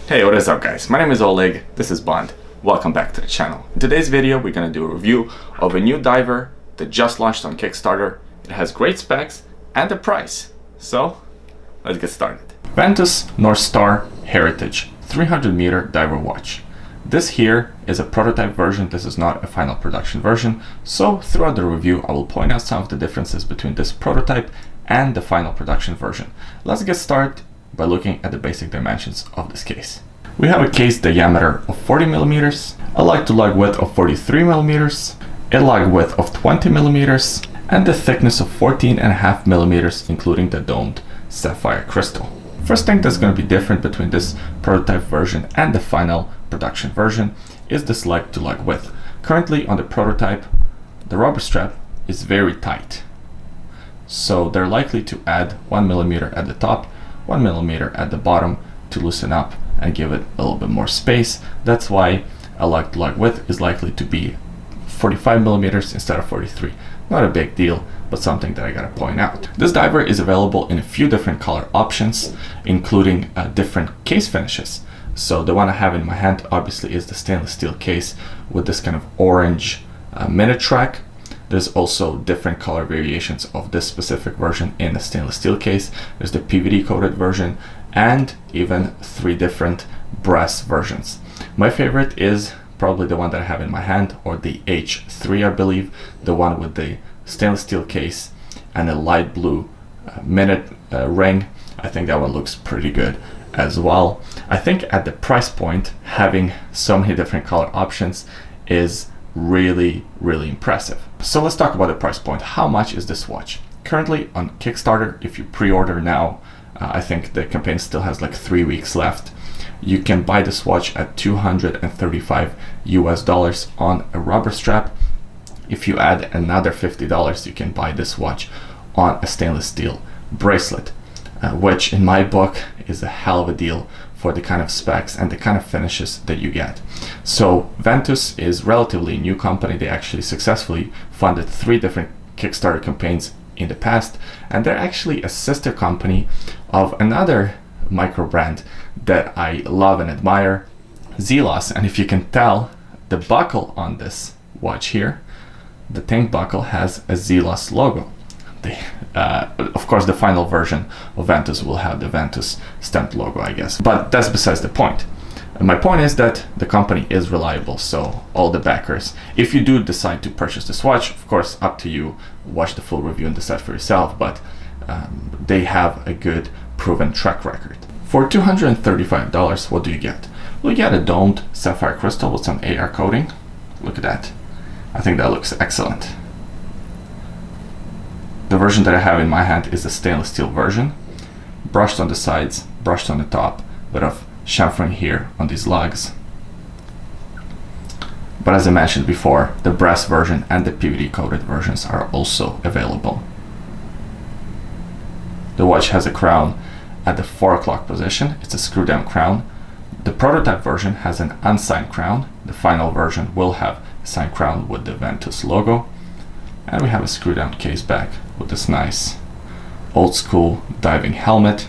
Hey, what is up guys? My name is Oleg, this is Bond. Welcome back to the channel. In today's video, we're going to do a review of a new diver that just launched on Kickstarter. It has great specs and a price. So, let's get started. Ventus Northstar Heritage 300-meter diver watch. This here is a prototype version, this is not a final production version. So, throughout the review, I will point out some of the differences between this prototype and the final production version. Let's get started by looking at the basic dimensions of this case. We have a case diameter of 40 millimeters, a lug-to-lug width of 43 millimeters, a lug width of 20 millimeters, and a thickness of 14.5 millimeters, including the domed sapphire crystal. First thing that's going to be different between this prototype version and the final production version is this lug-to-lug width. Currently on the prototype, the rubber strap is very tight. So they're likely to add 1 millimeter at the top, 1 millimeter at the bottom to loosen up and give it a little bit more space. That's why a lug-to-lug width is likely to be 45 millimeters instead of 43. Not a big deal, but something that I gotta point out. This diver is available in a few different color options, including different case finishes. So the one I have in my hand obviously is the stainless steel case with this kind of orange minute track. There's also different color variations of this specific version in the stainless steel case. There's the PVD coated version and even 3 different brass versions. My favorite is probably the one that I have in my hand, or the H3 I believe, the one with the stainless steel case and a light blue minute ring. I think that one looks pretty good as well. I think at the price point, having so many different color options is really impressive. So let's talk about the price point. How much is this watch? Currently on Kickstarter, if you pre-order now, I think the campaign still has like 3 weeks left. You can buy this watch at $235 US on a rubber strap. If you add another $50, you can buy this watch on a stainless steel bracelet, which in my book is a hell of a deal for the kind of specs and the kind of finishes that you get. So Ventus is relatively a new company. They actually successfully funded 3 different Kickstarter campaigns in the past, and they're actually a sister company of another micro brand that I love and admire, Zelos. And if you can tell, the buckle on this watch here, the tank buckle, has a Zelos logo. Of course, the final version of Ventus will have the Ventus stamped logo, I guess. But that's besides the point. My point is that the company is reliable, so all the backers, if you do decide to purchase this watch, of course, up to you, watch the full review and decide for yourself, but they have a good, proven track record. For $235, what do you get? Well, you get a domed sapphire crystal with some AR coating. Look at that. I think that looks excellent. The version that I have in my hand is the stainless steel version. Brushed on the sides, brushed on the top, bit of chamfering here on these lugs. But as I mentioned before, the brass version and the PVD coated versions are also available. The watch has a crown at the 4 o'clock position. It's a screw down crown. The prototype version has an unsigned crown. The final version will have a signed crown with the Ventus logo. And we have a screw down case back with this nice old school diving helmet.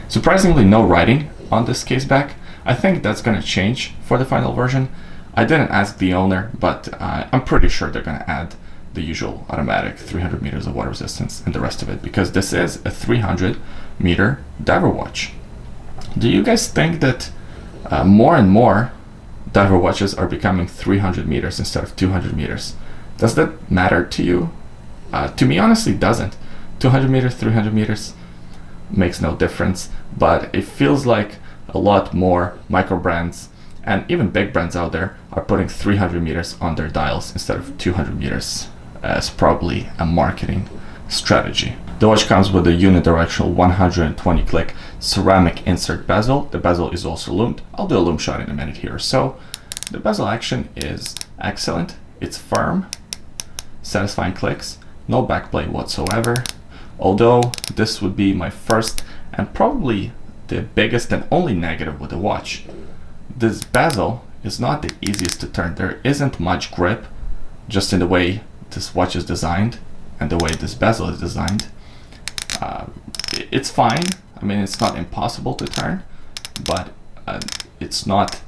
Surprisingly, no writing on this case back. I think that's going to change for the final version. I didn't ask the owner, but I'm pretty sure they're going to add the usual automatic 300 meters of water resistance and the rest of it, because this is a 300-meter diver watch. Do you guys think that more and more diver watches are becoming 300 meters instead of 200 meters? Does that matter to you? To me, honestly, it doesn't. 200 meters, 300 meters makes no difference, but it feels like a lot more micro brands and even big brands out there are putting 300 meters on their dials instead of 200 meters as probably a marketing strategy. The watch comes with a unidirectional 120 click ceramic insert bezel. The bezel is also lumed. I'll do a lume shot in a minute here. So the bezel action is excellent. It's firm, satisfying clicks, no backplay whatsoever. Although this would be my first and probably the biggest and only negative with the watch. This bezel is not the easiest to turn. There isn't much grip just in the way this watch is designed and the way this bezel is designed. It's fine. I mean, it's not impossible to turn, but it's not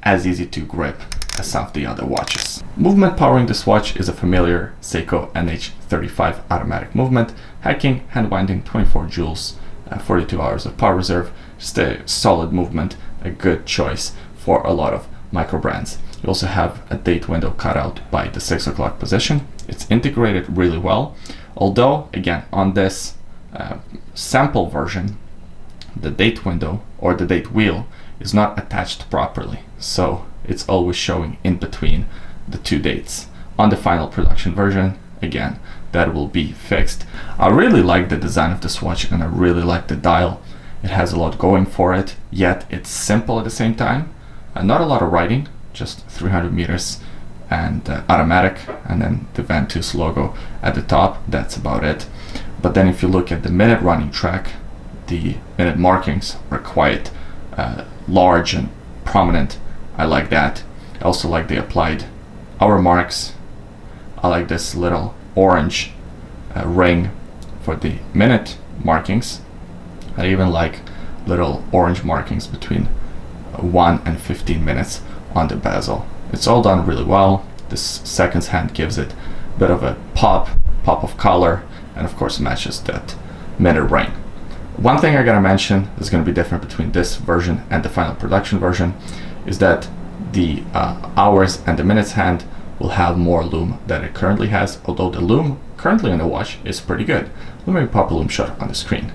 as easy to grip as some of the other watches. Movement powering this watch is a familiar Seiko NH35 automatic movement, hacking, hand winding, 24 joules, 42 hours of power reserve. Just a solid movement, a good choice for a lot of micro brands. You also have a date window cut out by the 6 o'clock position. It's integrated really well, although again on this sample version the date window or the date wheel is not attached properly, so it's always showing in between the two dates. On the final production version, again, that will be fixed. I really like the design of this watch and I really like the dial. It has a lot going for it, yet it's simple at the same time. Not a lot of writing, just 300 meters and automatic, and then the Ventus logo at the top. That's about it. But then if you look at the minute running track, the minute markings are quite large and prominent. I like that. I also like the applied hour marks. I like this little orange ring for the minute markings. I even like little orange markings between 1 and 15 minutes on the bezel. It's all done really well. This seconds hand gives it a bit of a pop of color, and of course matches that minute ring. One thing I gotta mention is going to be different between this version and the final production version is that the hours and the minutes hand will have more lume than it currently has, although the lume currently on the watch is pretty good. Let me pop a lume shot on the screen.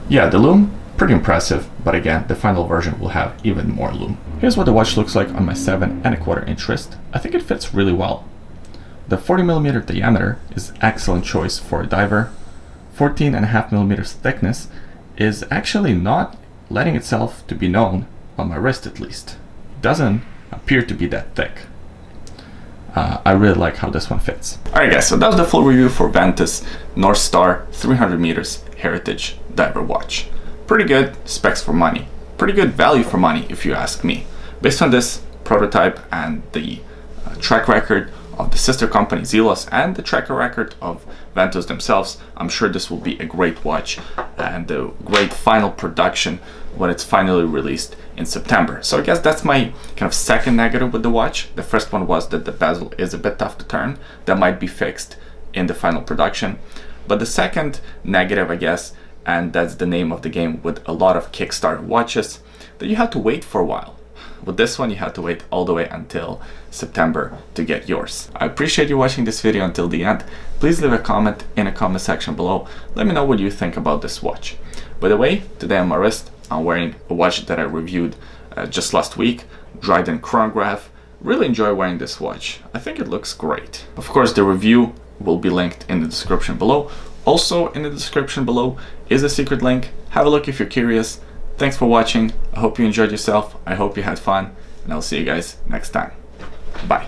Yeah, the lume, pretty impressive, but again, the final version will have even more lume. Here's what the watch looks like on my 7¼ inch wrist. I think it fits really well. The 40mm diameter is excellent choice for a diver. 14.5mm thickness is actually not letting itself to be known on my wrist, at least. It doesn't appear to be that thick. I really like how this one fits. Alright guys, so that was the full review for Ventus Northstar 300m Heritage Diver Watch. Pretty good specs for money. Pretty good value for money if you ask me. Based on this prototype and the track record of the sister company Zelos and the track record of Ventus themselves, I'm sure this will be a great watch and a great final production when it's finally released in September. So I guess that's my kind of second negative with the watch. The first one was that the bezel is a bit tough to turn. That might be fixed in the final production. But the second negative, I guess, and that's the name of the game with a lot of Kickstarter watches, that you have to wait for a while. With this one, you have to wait all the way until September to get yours. I appreciate you watching this video until the end. Please leave a comment in the comment section below. Let me know what you think about this watch. By the way, today on my wrist, I'm wearing a watch that I reviewed just last week, Dryden Chronograph. Really enjoy wearing this watch. I think it looks great. Of course, the review will be linked in the description below. Also in the description below is a secret link. Have a look if you're curious. Thanks for watching. I hope you enjoyed yourself. I hope you had fun, and I'll see you guys next time. Bye.